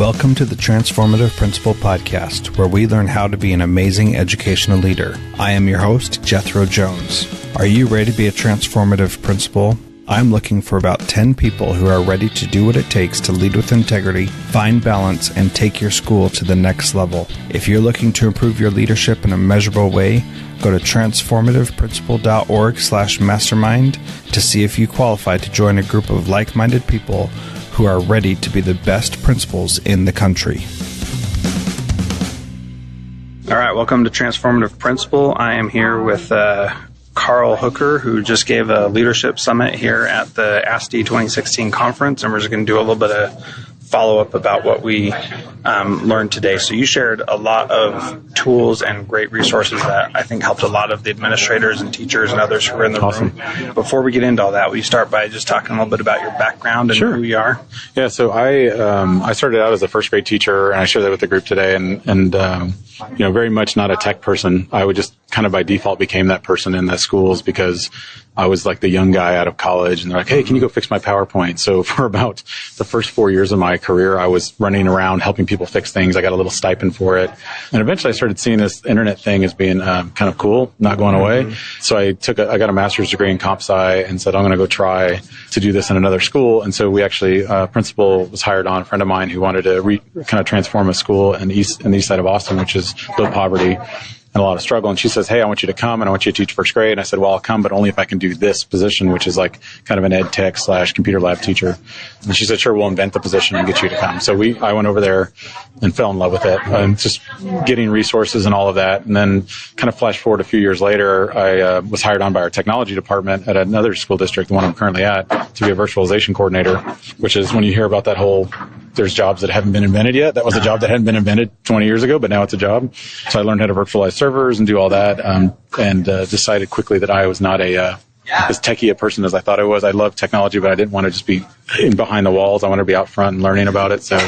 Welcome to the Transformative Principal Podcast, where we learn how to be an amazing educational leader. I am your host, Jethro Jones. Are you ready to be a transformative principal? I'm looking for about 10 people who are ready to do what it takes to lead with integrity, find balance, and take your school to the next level. If you're looking to improve your leadership in a measurable way, go to transformativeprincipal.org/mastermind to see if you qualify to join a group of like-minded people who are ready to be the best principals in the country. All right, welcome to Transformative Principal. I am here with Carl Hooker, who just gave a leadership summit here at the ASTE 2016 conference, and we're just going to do a little bit of follow-up about what we learned today. So you shared a lot of tools and great resources that I think helped a lot of the administrators and teachers and others who were in the room. Before we get into all that, will you start by just talking a little bit about your background and who you are? Yeah, so I started out as a first grade teacher, and I shared that with the group today, and very much not a tech person. I would just kind of by default became that person in the schools because I was like the young guy out of college, and they're like, hey, can you go fix my PowerPoint? So for about the first 4 years of my career, I was running around helping people fix things. I got a little stipend for it. And eventually I started seeing this internet thing as being kind of cool, not going away. So I got a master's degree in comp sci and said, I'm going to go try to do this in another school. And so we actually, principal was hired on, a friend of mine who wanted to kind of transform a school in the east side of Austin, which is low poverty and a lot of struggle. And she says, hey, I want you to come and I want you to teach first grade. And I said, well, I'll come, but only if I can do this position, which is like kind of an ed tech / computer lab teacher. And she said, sure, we'll invent the position and get you to come. So I went over there and fell in love with it, just getting resources and all of that. And then kind of flash forward a few years later, I was hired on by our technology department at another school district, the one I'm currently at, to be a virtualization coordinator, which is when you hear about that whole, there's jobs that haven't been invented yet. That was a job that hadn't been invented 20 years ago, but now it's a job. So I learned how to virtualize servers and do all that, and decided quickly that I was not as techie a person as I thought I was. I love technology, but I didn't want to just be in behind the walls. I wanted to be out front and learning about it. So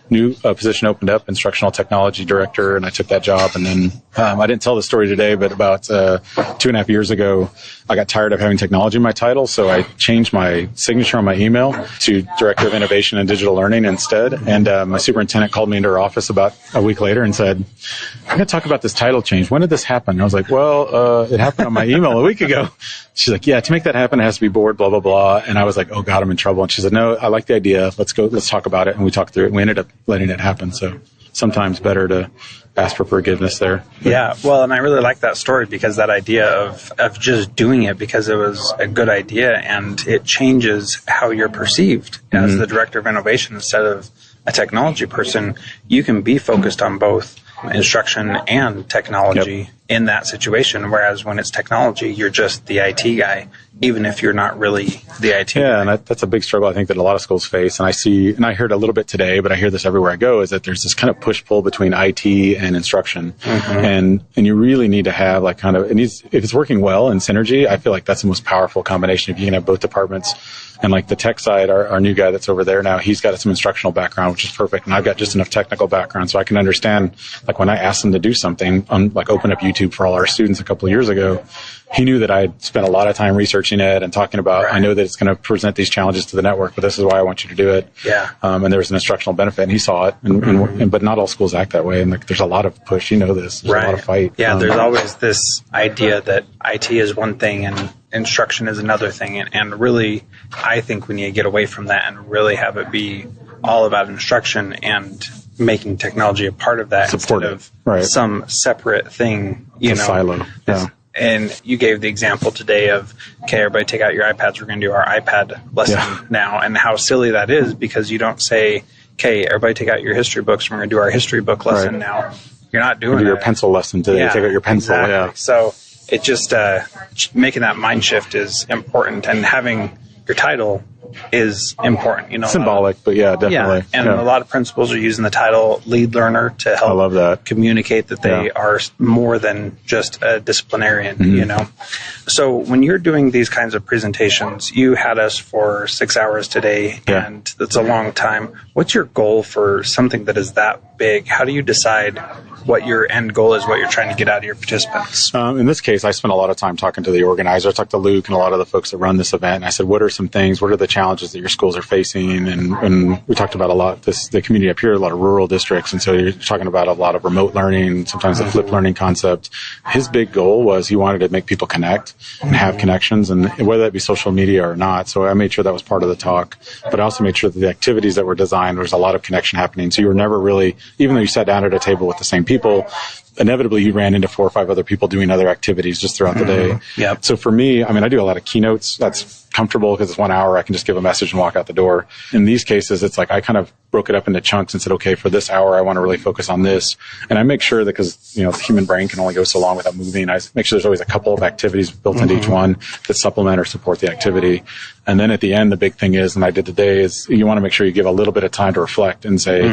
new position opened up, instructional technology director, and I took that job. And then I didn't tell the story today, but about 2.5 years ago, I got tired of having technology in my title, so I changed my signature on my email to Director of Innovation and Digital Learning instead. And my superintendent called me into her office about a week later and said, I'm going to talk about this title change. When did this happen? And I was like, well, it happened on my email a week ago. She's like, yeah, to make that happen, it has to be board, blah, blah, blah. And I was like, oh, God, I'm in trouble. And she said, no, I like the idea. Let's talk about it. And we talked through it. And we ended up letting it happen. So sometimes better to ask for forgiveness there. Yeah, well, and I really like that story because that idea of just doing it because it was a good idea and it changes how you're perceived as the director of innovation instead of a technology person. You can be focused on both instruction and technology in that situation, whereas when it's technology, you're just the IT guy, even if you're not really the IT guy. Yeah, and that's a big struggle I think that a lot of schools face. And I heard a little bit today, but I hear this everywhere I go, is that there's this kind of push-pull between IT and instruction. And you really need to have if it's working well in synergy, I feel like that's the most powerful combination. If you can have both departments. And like the tech side, our new guy that's over there now, he's got some instructional background, which is perfect. And I've got just enough technical background so I can understand, like when I asked him to do something, like open up YouTube for all our students a couple of years ago, he knew that I had spent a lot of time researching it and talking about, I know that it's going to present these challenges to the network, but this is why I want you to do it. Yeah. And there was an instructional benefit, and he saw it. But not all schools act that way. And there's a lot of push. You know this. There's a lot of fight. Yeah, there's always this idea that IT is one thing and instruction is another thing. And really, I think we need to get away from that and really have it be all about instruction and making technology a part of that instead of some separate thing. Silo. Yeah. And you gave the example today of, okay, everybody take out your iPads. We're going to do our iPad lesson now. And how silly that is because you don't say, okay, everybody take out your history books. We're going to do our history book lesson now. You're not doing do your pencil lesson today. Take out your pencil. Exactly. Yeah. So it just making that mind shift is important, and having your title is important. Symbolic, but yeah, definitely. Yeah. And a lot of principals are using the title lead learner to help communicate that they are more than just a disciplinarian, So when you're doing these kinds of presentations, you had us for 6 hours today, and that's a long time. What's your goal for something that is that big, how do you decide what your end goal is, what you're trying to get out of your participants? In this case, I spent a lot of time talking to the organizer. I talked to Luke and a lot of the folks that run this event. And I said, what are some things, what are the challenges that your schools are facing? And we talked about a lot, the community up here, a lot of rural districts. And so you're talking about a lot of remote learning, sometimes the flipped learning concept. His big goal was he wanted to make people connect and have connections, and whether that be social media or not. So I made sure that was part of the talk. But I also made sure that the activities that were designed, there was a lot of connection happening. So you were never really, even though you sat down at a table with the same people, inevitably you ran into 4 or 5 other people doing other activities just throughout the day. Yep. So for me, I do a lot of keynotes. That's comfortable because it's 1 hour. I can just give a message and walk out the door. In these cases, it's like I kind of broke it up into chunks and said, okay, for this hour, I want to really focus on this. And I make sure that because, the human brain can only go so long without moving, I make sure there's always a couple of activities built into each one that supplement or support the activity. And then at the end, the big thing is, and I did today, is you want to make sure you give a little bit of time to reflect and say,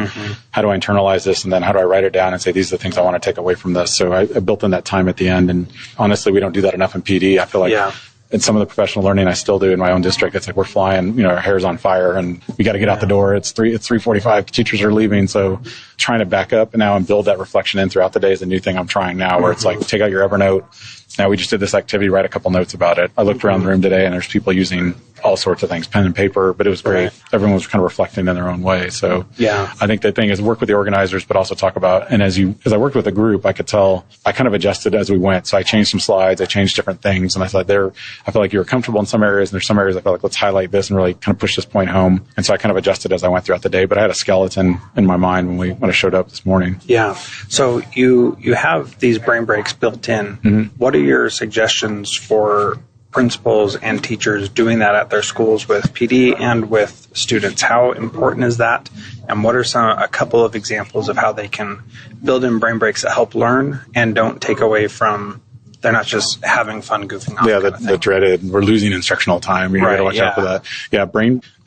how do I internalize this? And then how do I write it down and say, these are the things I want to take away from this? So I built in that time at the end. And honestly, we don't do that enough in PD. I feel like in some of the professional learning I still do in my own district, it's like we're flying, our hair's on fire and we got to get out the door. It's 3:45. Teachers are leaving. So trying to back up now and build that reflection in throughout the day is a new thing I'm trying now, where it's like, take out your Evernote. Now we just did this activity, write a couple notes about it. I looked around the room today and there's people using all sorts of things, pen and paper, but it was great. Right. Everyone was kind of reflecting in their own way. So I think the thing is work with the organizers, but also talk about, and as I worked with a group, I could tell I kind of adjusted as we went. So I changed some slides, I changed different things. And I thought I feel like you were comfortable in some areas and there's some areas I felt like let's highlight this and really kind of push this point home. And so I kind of adjusted as I went throughout the day, but I had a skeleton in my mind when I showed up this morning. Yeah. So you have these brain breaks built in. What are your suggestions for principals and teachers doing that at their schools with PD and with students? How important is that? And what are a couple of examples of how they can build in brain breaks that help learn and don't take away from, they're not just having fun goofing off? Yeah, the dreaded, we're losing instructional time. You got to watch out for that. Yeah,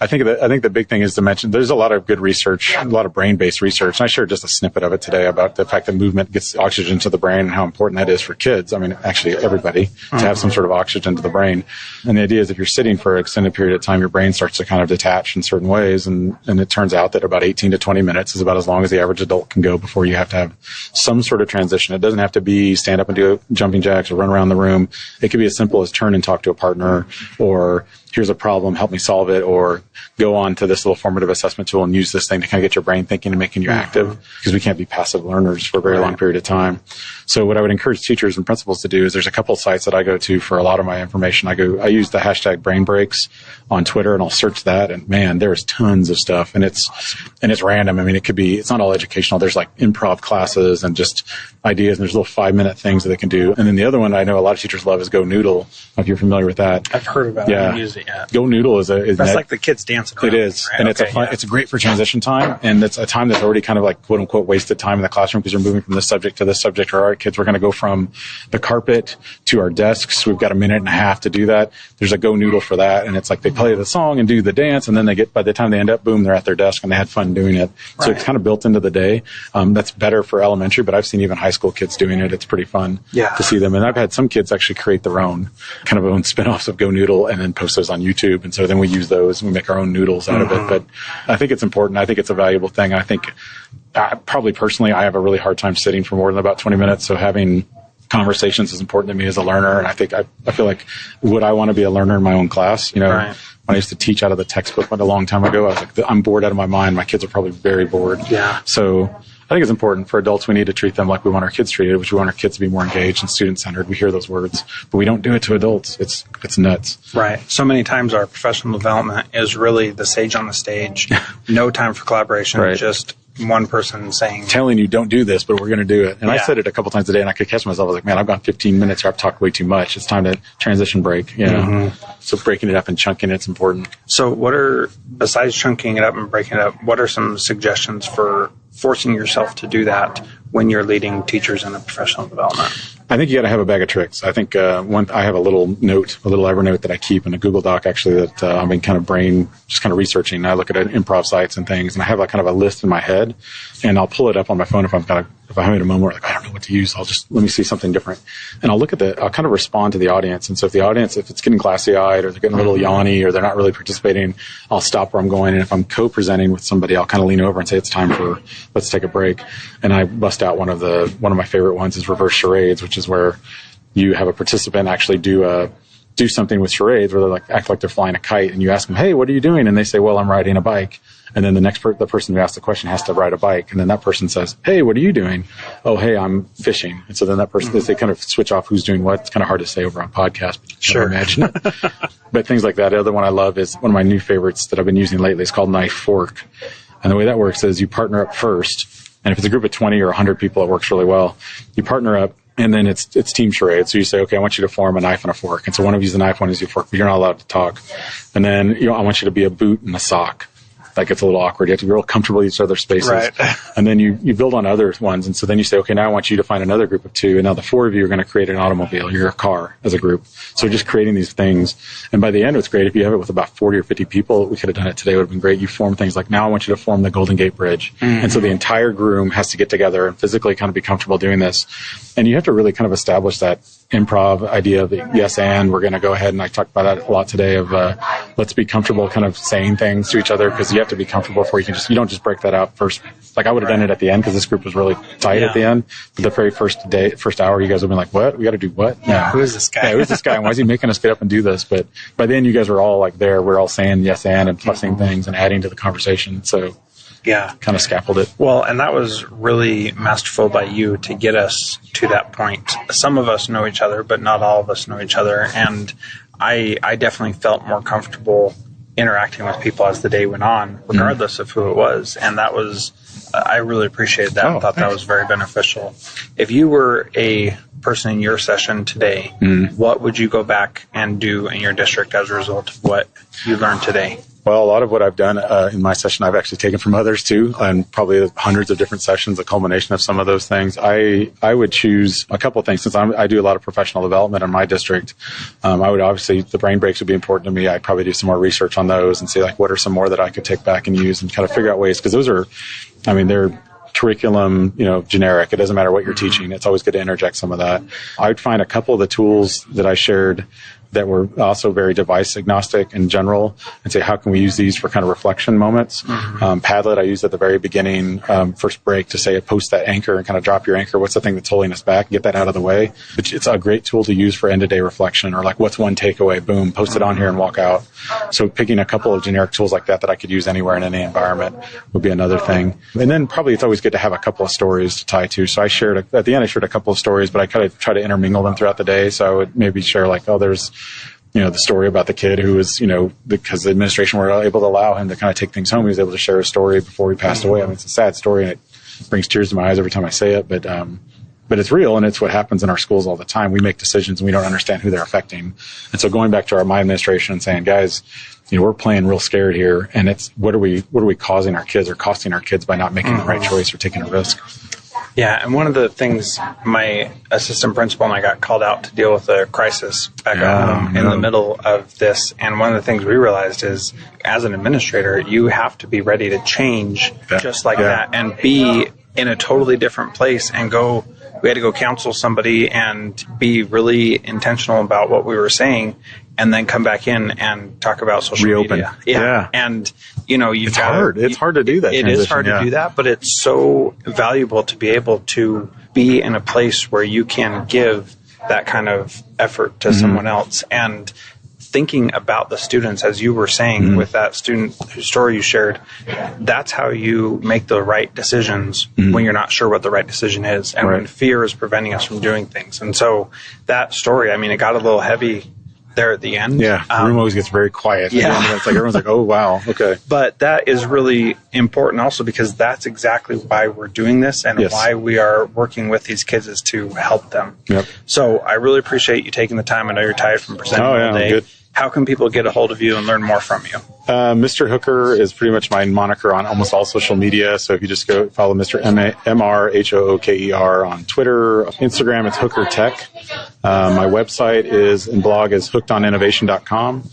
I think the big thing is to mention there's a lot of good research, a lot of brain-based research. And I shared just a snippet of it today about the fact that movement gets oxygen to the brain and how important that is for kids. Actually everybody to have some sort of oxygen to the brain. And the idea is if you're sitting for an extended period of time, your brain starts to kind of detach in certain ways. And it turns out that about 18 to 20 minutes is about as long as the average adult can go before you have to have some sort of transition. It doesn't have to be stand up and do jumping jacks or run around the room. It could be as simple as turn and talk to a partner, or here's a problem, help me solve it, or go on to this little formative assessment tool and use this thing to kind of get your brain thinking and making you active, because we can't be passive learners for a very long period of time. So what I would encourage teachers and principals to do is there's a couple of sites that I go to for a lot of my information. I use the hashtag brain breaks on Twitter and I'll search that, and man, there's tons of stuff, and it's random. It's not all educational. There's like improv classes and just ideas, and there's little 5-minute things that they can do. And then the other one I know a lot of teachers love is Go Noodle. If you're familiar with that. I've heard about it. I haven't used it yet. Go Noodle is like the kids dancing around. It is. Right? And it's great for transition time. And it's a time that's already kind of like quote unquote wasted time in the classroom because you're moving from this subject to this subject. Or all right, kids, we're going to go from the carpet to our desks. We've got a minute and a half to do that. There's a Go Noodle for that. And it's like they play the song and do the dance. And then by the time they end up, boom, they're at their desk and they had fun doing it. So it's kind of built into the day. That's better for elementary, but I've seen even high school kids doing it. It's pretty fun to see them. And I've had some kids actually create their own spin-offs of Go Noodle and then post those on YouTube. And so then we use those and we make our own noodles out of it. But I think it's important. I think it's a valuable thing. I think probably personally, I have a really hard time sitting for more than about 20 minutes. So having conversations is important to me as a learner. And I feel like, would I want to be a learner in my own class? When I used to teach out of the textbook a long time ago, I was like, I'm bored out of my mind. My kids are probably very bored. Yeah. So I think it's important for adults. We need to treat them like we want our kids treated, which we want our kids to be more engaged and student-centered. We hear those words, but we don't do it to adults. It's nuts. Right. So many times our professional development is really the sage on the stage. No time for collaboration, just one person telling you don't do this, but we're going to do it. And I said it a couple times a day and I could catch myself. I was like, man, I've gone 15 minutes here. I've talked way too much. It's time to transition break. So breaking it up and chunking it's important. So besides chunking it up and breaking it up, what are some suggestions for forcing yourself to do that when you're leading teachers in a professional development? I think you got to have a bag of tricks. I think I have a little Evernote that I keep in a Google Doc actually that I've been kind of researching. I look at improv sites and things, and I have kind of a list in my head, and I'll pull it up on my phone if I'm kind of if I'm having a moment where like, I don't know what to use, let me see something different. And I'll kind of respond to the audience. And so if it's getting glassy eyed or they're getting a little yawny or they're not really participating, I'll stop where I'm going. And if I'm co-presenting with somebody, I'll kind of lean over and say, it's time let's take a break. And I bust out one of my favorite ones is reverse charades, which is where you have a participant actually do something with charades where they like act like they're flying a kite, and you ask them, hey, what are you doing? And they say, well, I'm riding a bike. And then the person who asked the question has to ride a bike. And then that person says, hey, what are you doing? Oh, hey, I'm fishing. And so then that person, they kind of switch off who's doing what. It's kind of hard to say over on podcast, but you can imagine it. But things like that. The other one I love is one of my new favorites that I've been using lately. It's called knife fork. And the way that works is you partner up first. And if it's a group of 20 or 100 people, it works really well. You partner up. And then it's team charade. So you say, okay, I want you to form a knife and a fork. And so one of you is a knife, one is a fork, but you're not allowed to talk. And then, I want you to be a boot and a sock. That gets a little awkward. You have to be real comfortable in each other's spaces. Right. And then you build on other ones. And so then you say, okay, now I want you to find another group of 2. And now the 4 of you are going to create an automobile. You're a car as a group. So just creating these things. And by the end, it's great. If you have it with about 40 or 50 people, we could have done it today. It would have been great. You form things like, now I want you to form the Golden Gate Bridge. Mm-hmm. And so the entire room has to get together and physically kind of be comfortable doing this. And you have to really kind of establish that improv idea of yes, and we're going to go ahead. And I talked about that a lot today of let's be comfortable kind of saying things to each other, because you have to be comfortable before you don't just break that out first. Like I would have done it at the end because this group was really tight at the end. But the very first hour, you guys would be like, what? We got to do what? Yeah. Who is this guy? Who is this guy? And why is he making us get up and do this? But by then you guys were all like there. We're all saying yes, and plussing things and adding to the conversation. So kind of scaffolded it. Well, and that was really masterful by you to get us to that point. Some of us know each other, but not all of us know each other. And I definitely felt more comfortable interacting with people as the day went on, regardless of who it was. And that was, I really appreciated that. I thought that was very beneficial. If you were a person in your session today, what would you go back and do in your district as a result of what you learned today? Well, a lot of what I've done in my session, I've actually taken from others too, and probably hundreds of different sessions, a culmination of some of those things. I would choose a couple of things. Since I do a lot of professional development in my district, I would obviously, the brain breaks would be important to me. I'd probably do some more research on those and see like what are some more that I could take back and use and kind of figure out ways, because those are, they're curriculum, generic. It doesn't matter what you're teaching. It's always good to interject some of that. I would find a couple of the tools that I shared that were also very device agnostic in general, and say, how can we use these for kind of reflection moments? Padlet I used at the very beginning, first break, to say, post that anchor and kind of drop your anchor. What's the thing that's holding us back? Get that out of the way. But it's a great tool to use for end-of-day reflection, or like, what's one takeaway? Boom, post it on here and walk out. So picking a couple of generic tools like that I could use anywhere in any environment would be another thing. And then probably it's always good to have a couple of stories to tie to. So at the end I shared a couple of stories, but I kind of try to intermingle them throughout the day. So I would maybe share like, there's the story about the kid who was, because the administration were able to allow him to kind of take things home. He was able to share a story before he passed away. It's a sad story, and it brings tears to my eyes every time I say it. But it's real, and it's what happens in our schools all the time. We make decisions, and we don't understand who they're affecting. And so going back to my administration and saying, guys, we're playing real scared here, and it's what are we causing our kids or costing our kids by not making the right choice or taking a risk? Yeah, and one of the things, my assistant principal and I got called out to deal with a crisis back at home in the middle of this. And one of the things we realized is, as an administrator, you have to be ready to change just like that and be in a totally different place and go. We had to go counsel somebody and be really intentional about what we were saying, and then come back in and talk about social media. Yeah. And, it's hard. It's hard to do that. It is hard to do that, but it's so valuable to be able to be in a place where you can give that kind of effort to someone else. And thinking about the students, as you were saying, with that student whose story you shared, that's how you make the right decisions when you're not sure what the right decision is, and when fear is preventing us from doing things. And so that story, it got a little heavy there at the end. Yeah, the room always gets very quiet. Yeah. It's like everyone's like, oh, wow, okay. But that is really important also, because that's exactly why we're doing this, and why we are working with these kids, is to help them. Yep. So I really appreciate you taking the time. I know you're tired from presenting all day. Good. How can people get a hold of you and learn more from you? Mr. Hooker is pretty much my moniker on almost all social media. So if you just go follow Mr. MRHOOKER on Twitter, Instagram, it's Hooker Tech. My website and blog is hookedoninnovation.com.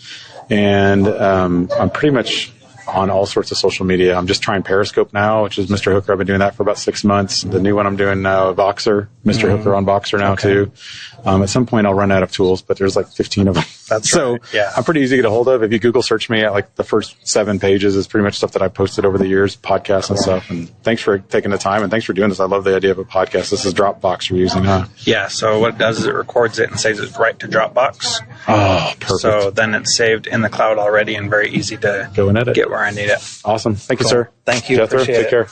And I'm pretty much on all sorts of social media. I'm just trying Periscope now, which is Mr. Hooker. I've been doing that for about 6 months. The new one I'm doing now, Voxer, Mr. Hooker on Voxer now too. At some point I'll run out of tools, but there's like 15 of them. So I'm pretty easy to get a hold of. If you Google search me, at like the first 7 pages is pretty much stuff that I've posted over the years, podcasts and stuff. And thanks for taking the time, and thanks for doing this. I love the idea of a podcast. This is Dropbox we're using, huh? Yeah, so what it does is it records it and saves it right to Dropbox. Oh, perfect. So then it's saved in the cloud already and very easy to go and edit. Get where I need it. Awesome. Thank you, sir. Thank you. Jethro, Appreciate take care.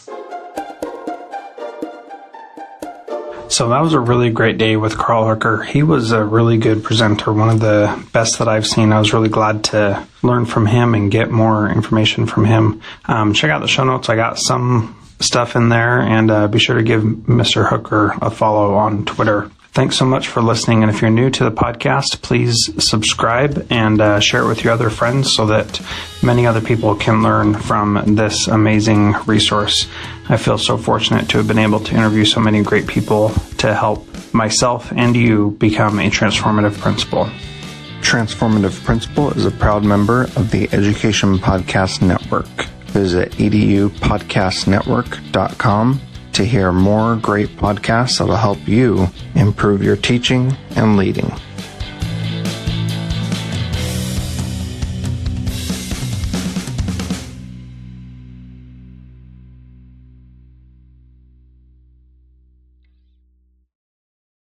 So that was a really great day with Carl Hooker. He was a really good presenter, one of the best that I've seen. I was really glad to learn from him and get more information from him. Check out the show notes. I got some stuff in there, and be sure to give Mr. Hooker a follow on Twitter. Thanks so much for listening. And if you're new to the podcast, please subscribe and share it with your other friends so that many other people can learn from this amazing resource. I feel so fortunate to have been able to interview so many great people to help myself and you become a transformative principal. Transformative Principal is a proud member of the Education Podcast Network. Visit edupodcastnetwork.com to hear more great podcasts that will help you improve your teaching and leading.